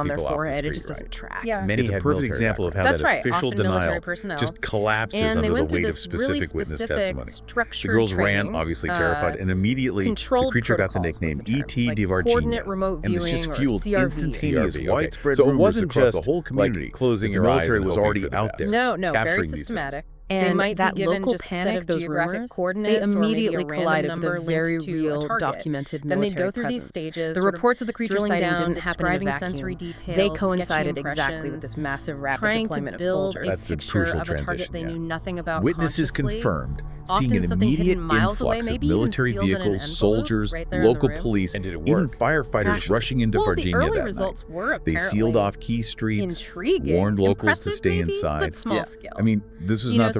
on their people off the forehead. It street, just doesn't right? track. Yeah. Many It's a had perfect military example of how backgrounds. That's right. Official Often military denial personnel. just collapses And they under the went through weight of this really specific witness specific, testimony. The structured girls ran, training, obviously terrified, and immediately the controlled creature got the protocols was nickname the term, E.T. like de coordinate Varginha. remote And this viewing just or fueled CRV. instantaneous CRV, widespread So it rumors wasn't across just the whole community. like closing that your the eyes military and was hoping already for the out best. there. No, very capturing these things. systematic. They And might that be given local just a set panic, of those geographic rumors, they coordinates or maybe a immediately random collided with number a very linked to a real, target. documented Then they'd military go through these presence. stages, The sort of reports of the creature drilling sighting down, didn't happen in a describing vacuum. sensory details, They sketchy coincided exactly with impressions, this massive rapid trying to deployment of build a soldiers. That's the picture crucial of a target transition, they yeah. knew nothing about Witnesses consciously. confirmed Often seeing an something hidden immediate miles away, influx of maybe even military sealed in an vehicles, envelope soldiers, right there in the local room. police, And did it even work? firefighters Actually, rushing into well, Virginia the early that results night. were They apparently sealed off key streets, intriguing, warned locals to impressive stay maybe, inside. but small Yeah. scale. I mean, this was You know, not the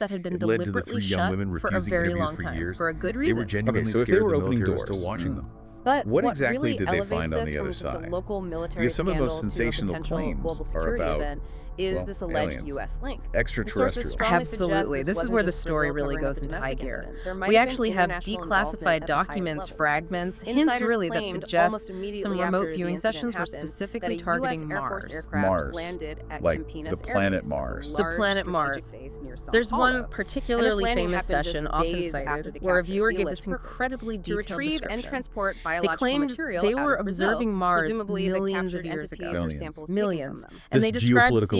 that had been It led to the deliberately 3 young shut women for a refusing very interviews long for time, years. for a good They were reason. genuinely so if scared they were the opening military was doors, still watching them. But What what exactly really did they elevates find on this the from other just a side? local military Because some of the most scandal to a sensational potential claims global are security about, event is well, this alleged aliens. U.S. link. Extraterrestrials. Absolutely. This is where the story really goes into high gear. We actually have declassified documents, fragments, hints really that suggest some remote viewing sessions were specifically targeting Mars. Mars, like the planet Mars. The planet Mars. There's one particularly famous session, often cited, where a viewer gave this incredibly detailed retrieve and description. transport They biological claimed material they out were of Brazil, observing Mars presumably the millions captured of years entities ago. or samples Millions. taken from them. And they This described geopolitical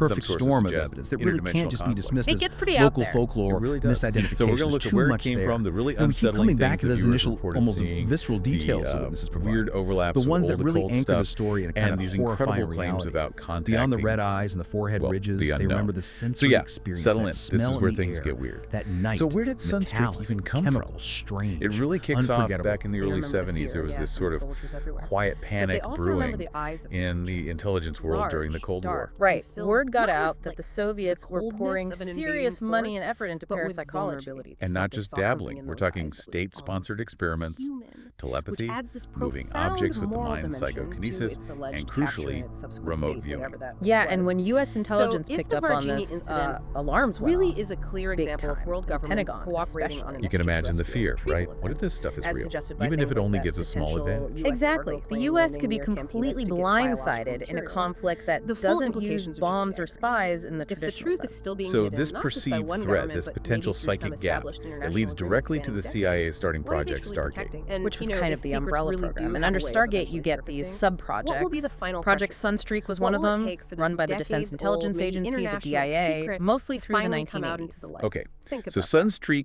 perfect storm of evidence that really can't just be dismissed as local folklore, misidentification. So we're going to look at where it came there. from, the really And we keep unsettling coming back to things those initial, almost seeing, visceral details the witnesses provide. Weird overlaps the ones of all that the really cold anchor the stuff, story in a kind and of these horrifying incredible claims reality. about contacting, Beyond the red eyes and the forehead ridges, they remember the sensory experience, settle in. that smell This is where in the things air, get weird. that night, so where did metallic, Sunstreak even come chemical, from? Strange, It really kicks off unforgettable. back in the early 70s. There was this sort of quiet panic brewing in the intelligence world during the Cold War. Right. Word got out that the Soviets were pouring serious money and effort into parapsychology. And not just dabbling. We're talking state-sponsored experiments telepathy, adds this moving profound objects with the moral mind, dimension to psychokinesis, its alleged and capture crucially, and its subsequent remote fate, viewing. whatever that Yeah, was. and when U.S. intelligence So if picked the up on Varginha this, incident alarms went really off. is a clear Big example of time. world The governments Pentagon, cooperating especially. on an You can imagine the fear, extraterrestrial right? retrieval What if event, this stuff is as real? suggested by Even if it things only like gives a small potential event? US Exactly. cargo The plane U.S. landing could be near Campinas completely to get biological blindsided in a material. conflict that The full doesn't use implications are just bombs or staggering. spies in the If the traditional truth sense. is still being So hidden, this not just by perceived one threat, government, this but potential maybe through some psychic gap, established it international leads agreements directly to spanning the decades. CIA starting What are they Project truly Stargate. protecting? And, Which was you know, kind if of the secrets umbrella really do program. And have under a way of Stargate, eventually you get these surfacing, sub-projects. what will be the final Project pressure? Sunstreak was What one of will it them, take for this run by the Defense decades-old, Intelligence maybe Agency, the international DIA, secret mostly to through the finally come out into 1980s. the light? Okay, Think so about that. Sunstreak